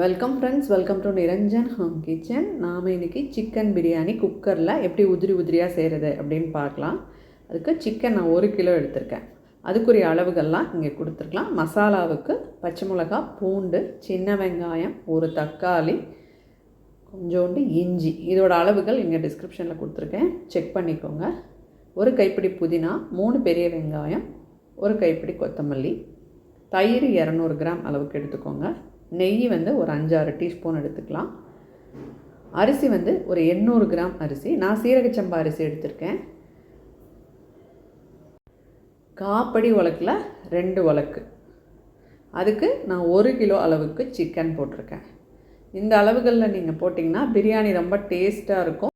Welcome friends, welcome to Niranjan home kitchen. நாம் இன்றைக்கி chicken biryani குக்கரில் எப்படி உதிரியாக செய்கிறது அப்படின்னு பார்க்கலாம். அதுக்கு சிக்கன் நான் 1 கிலோ எடுத்திருக்கேன். அதுக்குரிய அளவுகள்லாம் இங்கே கொடுத்துருக்கலாம். மசாலாவுக்கு பச்சை மிளகாய், பூண்டு, சின்ன வெங்காயம், ஒரு தக்காளி, கொஞ்சோண்டு இஞ்சி. இதோட அளவுகள் இங்கே டிஸ்கிரிப்ஷனில் கொடுத்துருக்கேன், செக் பண்ணிக்கோங்க. ஒரு கைப்பிடி புதினா, 3 பெரிய வெங்காயம், ஒரு கைப்பிடி கொத்தமல்லி, தயிர் 200 கிராம் அளவுக்கு எடுத்துக்கோங்க. நெய் ஒரு 5-6 டீஸ்பூன் எடுத்துக்கலாம். அரிசி ஒரு 800 கிராம் அரிசி. நான் சீரக சம்பா அரிசி எடுத்திருக்கேன். காப்படி உலக்கில் 2 உலக்கு. அதுக்கு நான் 1 கிலோ அளவுக்கு சிக்கன் போட்டிருக்கேன். இந்த அளவுகளில் நீங்கள் போட்டிங்கன்னா பிரியாணி ரொம்ப டேஸ்ட்டாக இருக்கும்.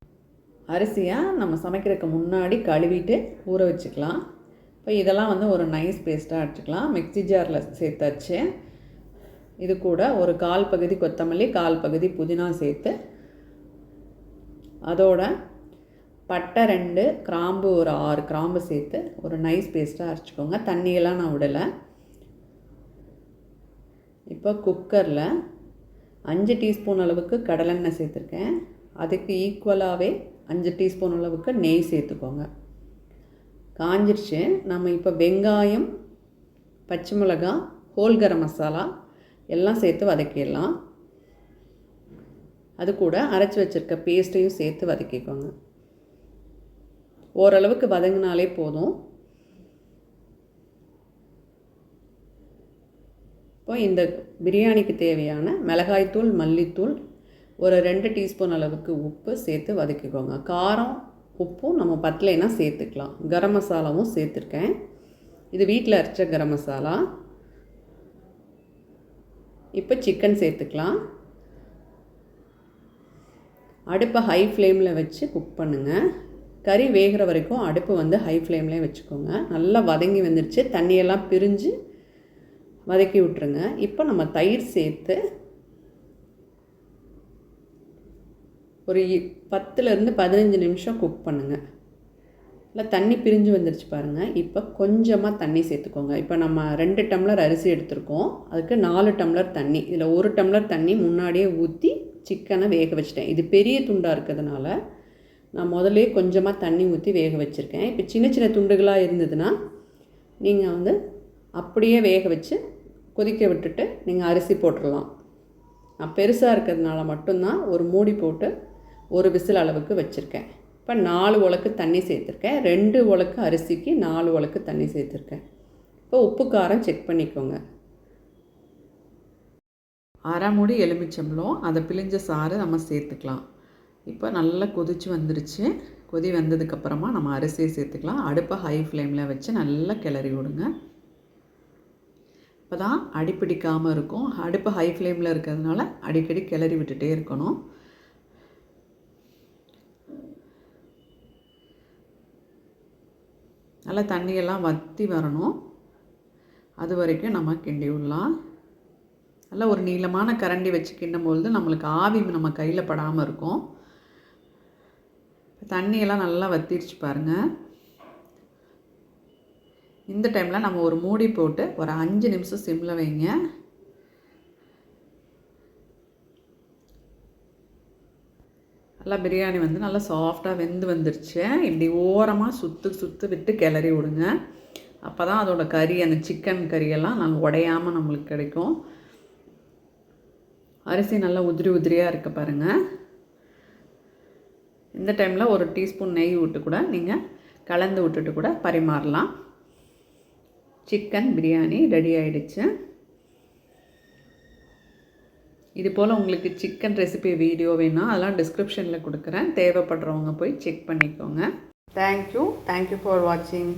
அரிசியை நம்ம சமைக்கிறதுக்கு முன்னாடி கழுவிட்டு ஊற வச்சுக்கலாம். இப்போ இதெல்லாம் ஒரு நைஸ் பேஸ்ட்டாக அடிச்சுக்கலாம். மிக்ஸி ஜாரில் சேர்த்தாச்சு. இது கூட ஒரு 1/4 பகுதி கொத்தமல்லி, 1/4 பகுதி புதினா சேர்த்து, அதோட பட்டை 2, கிராம்பு ஒரு 6 கிராம்பு சேர்த்து ஒரு நைஸ் பேஸ்ட்டாக அரைச்சிக்கோங்க. தண்ணியெல்லாம் நான் விடலை. இப்போ குக்கரில் 5 டீஸ்பூன் அளவுக்கு கடலெண்ணெய் சேர்த்துருக்கேன். அதுக்கு ஈக்குவலாகவே 5 டீஸ்பூன் அளவுக்கு நெய் சேர்த்துக்கோங்க. காஞ்சிருச்சு. நம்ம இப்போ வெங்காயம், பச்சை மிளகாய், ஹோல் கரம் மசாலா எல்லாம் சேர்த்து வதக்கிடலாம். அது கூட அரைச்சி வச்சுருக்க பேஸ்ட்டையும் சேர்த்து வதக்கிக்கோங்க. ஓரளவுக்கு வதங்கினாலே போதும். இப்போ இந்த பிரியாணிக்கு தேவையான மிளகாய்த்தூள், மல்லித்தூள், ஒரு 2 டீஸ்பூன் அளவுக்கு உப்பு சேர்த்து வதக்கிக்கோங்க. காரம் உப்பும் நம்ம பத்தலைன்னா சேர்த்துக்கலாம். கரம் மசாலாவும் சேர்த்துருக்கேன். இது வீட்டில் அரைச்ச கரம் மசாலா. இப்போ சிக்கன் சேர்த்துக்கலாம். அடுப்பை ஹை ஃப்ளேமில் வச்சு குக் பண்ணுங்கள். கறி வேகிற வரைக்கும் அடுப்பு ஹை ஃப்ளேம்லேயே வச்சுக்கோங்க. நல்லா வதங்கி வந்துடுச்சு. தண்ணியெல்லாம் பிரிஞ்சு வதக்கி விட்ருங்க. இப்போ நம்ம தயிர் சேர்த்து ஒரு 10லேருந்து 15 நிமிஷம் குக் பண்ணுங்கள். இல்லை தண்ணி பிரிஞ்சு வந்துடுச்சு பாருங்கள். இப்போ கொஞ்சமாக தண்ணி சேர்த்துக்கோங்க. இப்போ நம்ம 2 டம்ளர் அரிசி எடுத்துருக்கோம். அதுக்கு 4 டம்ளர் தண்ணி. இதில் 1 டம்ளர் தண்ணி முன்னாடியே ஊற்றி சிக்கனை வேக வச்சிட்டேன். இது பெரிய துண்டாக இருக்கிறதுனால நான் முதல்ல கொஞ்சமாக தண்ணி ஊற்றி வேக வச்சுருக்கேன். இப்போ சின்ன சின்ன துண்டுகளாக இருந்ததுன்னா நீங்கள் அப்படியே வேக வச்சு கொதிக்க விட்டுட்டு நீங்கள் அரிசி போட்டுடலாம். நான் பெருசாக இருக்கிறதுனால மட்டும்தான் ஒரு மூடி போட்டு ஒரு விசில் அளவுக்கு வச்சுருக்கேன். இப்போ 4 உலக்கு தண்ணி சேர்த்துருக்கேன். 2 உலக்கு அரிசிக்கு 4 உலக்கு தண்ணி சேர்த்துருக்கேன். இப்போ உப்பு காரம் செக் பண்ணிக்கோங்க. அரை மூடி எலுமிச்சம்பழம், அதை பிழிஞ்ச சாறு நம்ம சேர்த்துக்கலாம். இப்போ நல்லா கொதிச்சு வந்துருச்சு. கொதி வந்ததுக்கப்புறமா நம்ம அரிசியை சேர்த்துக்கலாம். அடுப்பை ஹை ஃப்ளேமில் வச்சு நல்லா கிளறி விடுங்க. இப்போ தான் அடிப்பிடிக்காமல் இருக்கும். அடுப்பு ஹை ஃப்ளேமில் இருக்கிறதுனால அடிக்கடி கிளறி விட்டுட்டே இருக்கணும். நல்லா தண்ணியெல்லாம் வற்றி வரணும். அது வரைக்கும் நம்ம கிண்டி விடலாம். நல்லா ஒரு நீளமான கரண்டி வச்சு கிண்டும்பொழுது நம்மளுக்கு ஆவி நம்ம கையில் படாமல் இருக்கும். தண்ணியெல்லாம் நல்லா வற்றிடுச்சு பாருங்கள். இந்த டைமில் நம்ம ஒரு மூடி போட்டு ஒரு 5 நிமிஷம் சிம்மில் வைங்க. நல்லா பிரியாணி நல்லா சாஃப்டாக வெந்து வந்துருச்சு. இப்படி ஓரமாக சுற்று விட்டு கிளறி விடுங்க. அப்போ தான் அதோடய கறி, அந்த சிக்கன் கறியெல்லாம் நாங்கள் உடையாமல் நம்மளுக்கு கிடைக்கும். அரிசி நல்லா உதிரியாக இருக்க பாருங்கள். இந்த டைமில் ஒரு டீஸ்பூன் நெய் விட்டு கூட நீங்கள் கலந்து விட்டுட்டு கூட பரிமாறலாம். சிக்கன் பிரியாணி ரெடி ஆகிடுச்சு. இது போல் உங்களுக்கு சிக்கன் ரெசிபி வீடியோ வேணால் அதெல்லாம் டிஸ்கிரிப்ஷனில் கொடுக்குறேன். தேவைப்படுறவங்க போய் செக் பண்ணிக்கோங்க. தேங்க்யூ ஃபார் வாட்சிங்.